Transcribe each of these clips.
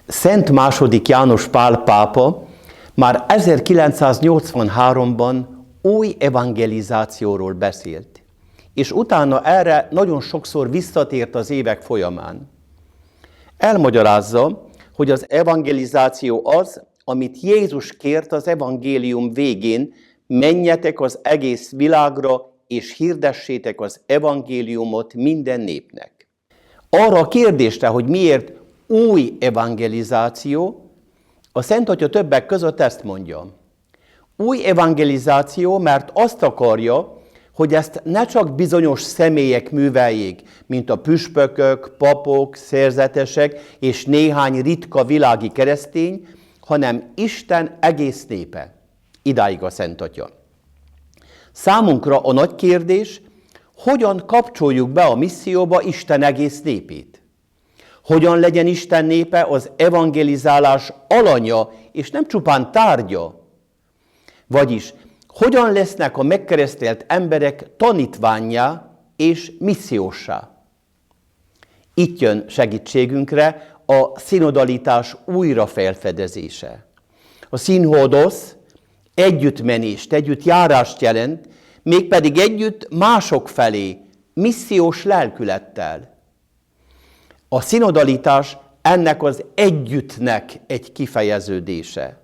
Szent II. János Pál pápa már 1983-ban új evangelizációról beszélt, és utána erre nagyon sokszor visszatért az évek folyamán. Elmagyarázza, hogy az evangelizáció az, amit Jézus kért az evangélium végén: menjetek az egész világra, és hirdessétek az evangéliumot minden népnek. Arra a kérdésre, hogy miért új evangelizáció, a Szent Atya többek között ezt mondja. Új evangelizáció, mert azt akarja, hogy ezt ne csak bizonyos személyek műveljék, mint a püspökök, papok, szerzetesek és néhány ritka világi keresztény, hanem Isten egész népe. Idáig a Szent Atya. Számunkra a nagy kérdés, hogyan kapcsoljuk be a misszióba Isten egész népét. Hogyan legyen Isten népe az evangelizálás alanya, és nem csupán tárgya. Vagyis, hogyan lesznek a megkeresztelt emberek tanítvánnyá és misszióssá. Itt jön segítségünkre a szinodalitás újrafelfedezése. A színhodosz együttmenést, együttjárást jelent, mégpedig együtt mások felé, missziós lelkülettel. A szinodalitás ennek az együttnek egy kifejeződése.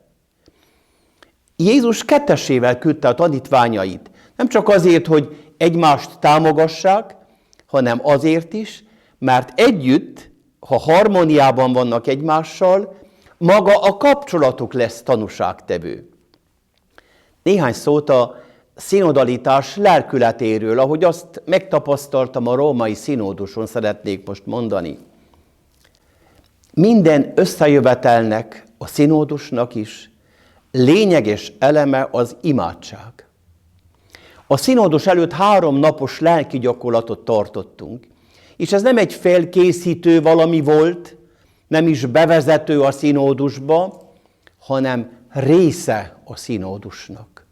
Jézus kettessével küldte a tanítványait, nem csak azért, hogy egymást támogassák, hanem azért is, mert együtt, ha harmóniában vannak egymással, maga a kapcsolatuk lesz tanúságtevő. Néhány szót a szinodalitás lelkületéről, ahogy azt megtapasztaltam a római színóduson, szeretnék most mondani. Minden összejövetelnek, a színódusnak is lényeges eleme az imádság. A színódus előtt 3 napos lelki gyakorlatot tartottunk, és ez nem egy felkészítő valami volt, nem is bevezető a színódusba, hanem része a színódusnak.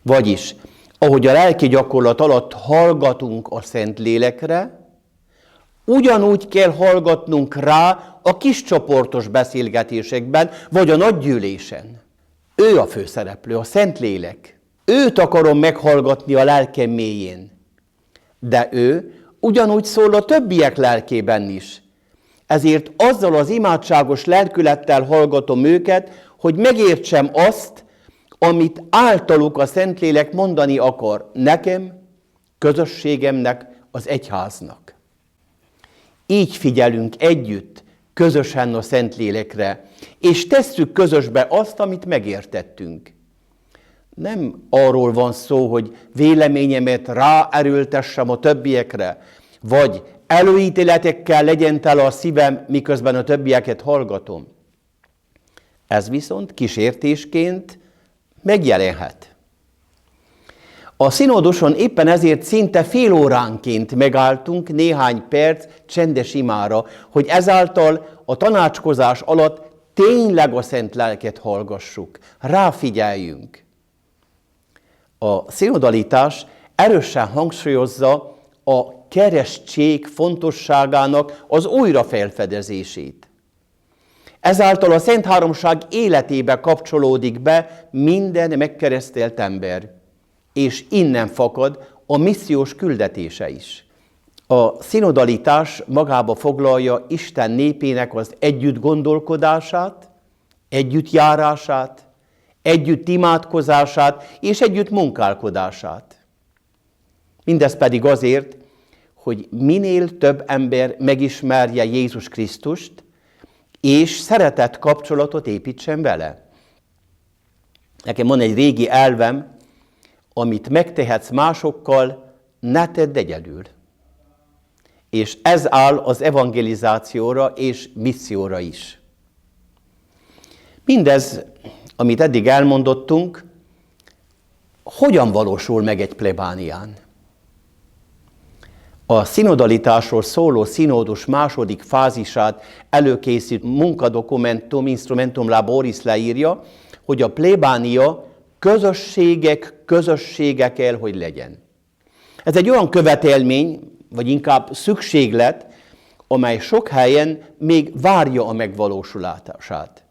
Vagyis, ahogy a lelki gyakorlat alatt hallgatunk a Szentlélekre, ugyanúgy kell hallgatnunk rá a kiscsoportos beszélgetésekben, vagy a nagygyűlésen. Ő a főszereplő, a Szentlélek. Őt akarom meghallgatni a lelkem mélyén. De ő ugyanúgy szól a többiek lelkében is. Ezért azzal az imádságos lelkülettel hallgatom őket, hogy megértsem azt, amit általuk a Szentlélek mondani akar nekem, közösségemnek, az egyháznak. Így figyelünk együtt, közösen a Szentlélekre, és tesszük közösbe azt, amit megértettünk. Nem arról van szó, hogy véleményemet ráerőltessem a többiekre, vagy előítéletekkel legyen tele a szívem, miközben a többieket hallgatom. Ez viszont kísértésként megjelenhet. A színóduson éppen ezért szinte fél óránként megálltunk néhány perc csendes imára, hogy ezáltal a tanácskozás alatt tényleg a Szent Lelket hallgassuk, ráfigyeljünk. A szinodalitás erősen hangsúlyozza a keresztség fontosságának az újrafelfedezését. Ezáltal a Szent Háromság életébe kapcsolódik be minden megkeresztelt ember, és innen fakad a missziós küldetése is. A szinodalitás magába foglalja Isten népének az együtt gondolkodását, együtt járását, együtt imádkozását és együtt munkálkodását. Mindez pedig azért, hogy minél több ember megismerje Jézus Krisztust, és szeretett kapcsolatot építsen vele. Nekem van egy régi elvem, amit megtehetsz másokkal, ne tedd egyedül. És ez áll az evangelizációra és misszióra is. Mindez, amit eddig elmondottunk, hogyan valósul meg egy plebánián? A szinodalitásról szóló színódus második fázisát előkészít munkadokumentum, Instrumentum Laboris leírja, hogy a plébánia közössége kell, hogy legyen. Ez egy olyan követelmény, vagy inkább szükséglet, amely sok helyen még várja a megvalósulását.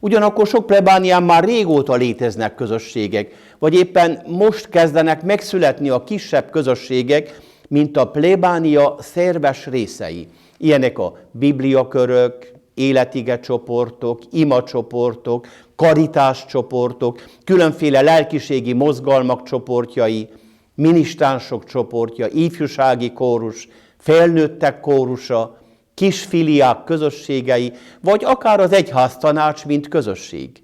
Ugyanakkor sok plebánián már régóta léteznek közösségek, vagy éppen most kezdenek megszületni a kisebb közösségek, mint a plébánia szerves részei. Ilyenek a bibliakörök, életige csoportok, imacsoportok, karitás csoportok, különféle lelkiségi mozgalmak csoportjai, minisztránsok csoportja, ifjúsági kórus, felnőttek kórusa, kisfiliák közösségei, vagy akár az egyháztanács, mint közösség.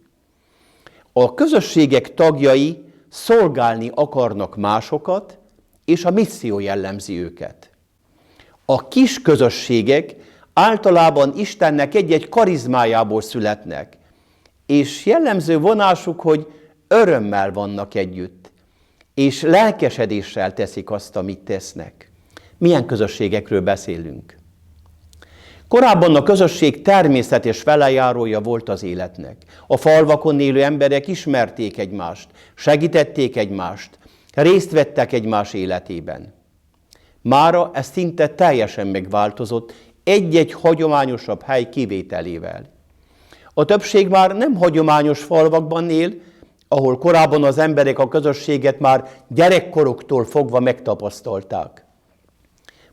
A közösségek tagjai szolgálni akarnak másokat, és a misszió jellemzi őket. A kis közösségek általában Istennek egy-egy karizmájából születnek, és jellemző vonásuk, hogy örömmel vannak együtt, és lelkesedéssel teszik azt, amit tesznek. Milyen közösségekről beszélünk? Korábban a közösség természetes velejárója volt az életnek. A falvakon élő emberek ismerték egymást, segítették egymást, részt vettek egymás életében. Mára ez szinte teljesen megváltozott, egy-egy hagyományosabb hely kivételével. A többség már nem hagyományos falvakban él, ahol korábban az emberek a közösséget már gyerekkoroktól fogva megtapasztalták.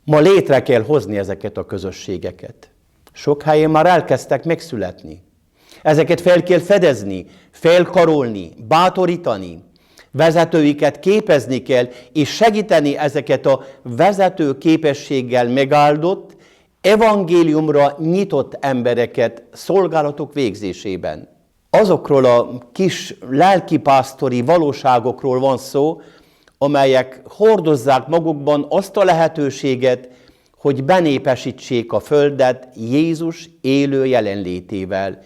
Ma létre kell hozni ezeket a közösségeket. Sok helyen már elkezdtek megszületni. Ezeket fel kell fedezni, felkarolni, bátorítani, vezetőiket képezni kell, és segíteni ezeket a vezető képességgel megáldott, evangéliumra nyitott embereket szolgálatok végzésében. Azokról a kis lelkipásztori valóságokról van szó, amelyek hordozzák magukban azt a lehetőséget, hogy benépesítsék a földet Jézus élő jelenlétével,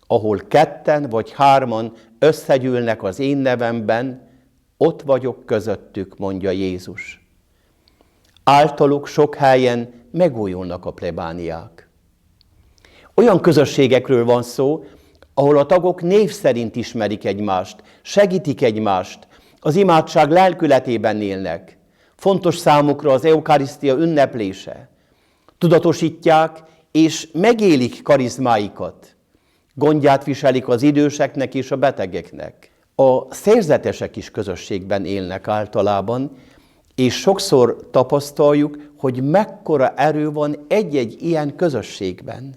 ahol ketten vagy hárman összegyűlnek az én nevemben, ott vagyok közöttük, mondja Jézus. Általuk sok helyen megújulnak a plebániák. Olyan közösségekről van szó, ahol a tagok név szerint ismerik egymást, segítik egymást, az imádság lelkületében élnek. Fontos számukra az eukarisztia ünneplése. Tudatosítják és megélik karizmáikat. Gondját viselik az időseknek és a betegeknek. A szerzetesek is közösségben élnek általában, és sokszor tapasztaljuk, hogy mekkora erő van egy-egy ilyen közösségben.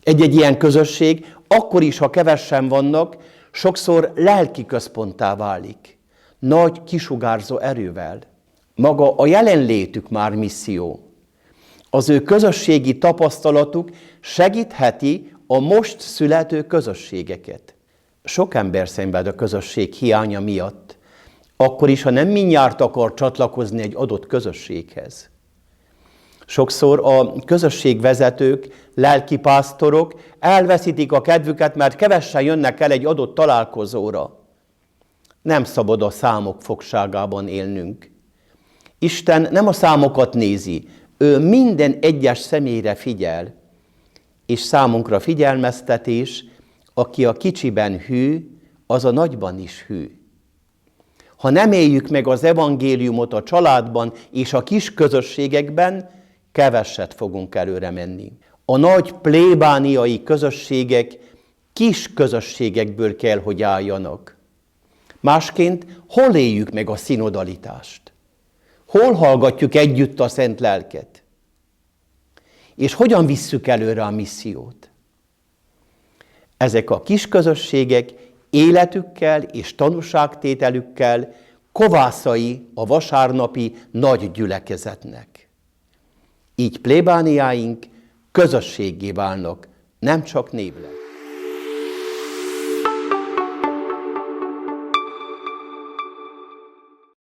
Egy-egy ilyen közösség, akkor is, ha kevesen vannak, sokszor lelki központtá válik. Nagy kisugárzó erővel. Maga a jelenlétük már misszió. Az ő közösségi tapasztalatuk segítheti a most születő közösségeket. Sok ember szenved a közösség hiánya miatt, akkor is, ha nem mindjárt akar csatlakozni egy adott közösséghez. Sokszor a közösségvezetők, lelkipásztorok elveszítik a kedvüket, mert kevessen jönnek el egy adott találkozóra. Nem szabad a számok fogságában élnünk. Isten nem a számokat nézi, ő minden egyes személyre figyel, és számunkra figyelmeztetés, aki a kicsiben hű, az a nagyban is hű. Ha nem éljük meg az evangéliumot a családban és a kis közösségekben, keveset fogunk előre menni. A nagy plébániai közösségek kis közösségekből kell, hogy álljanak. Másként hol éljük meg a szinodalitást? Hol hallgatjuk együtt a Szent Lelket? És hogyan visszük előre a missziót? Ezek a kis közösségek életükkel és tanúságtételükkel kovászai a vasárnapi nagy gyülekezetnek. Így plébániáink közösséggé válnak, nem csak névleg.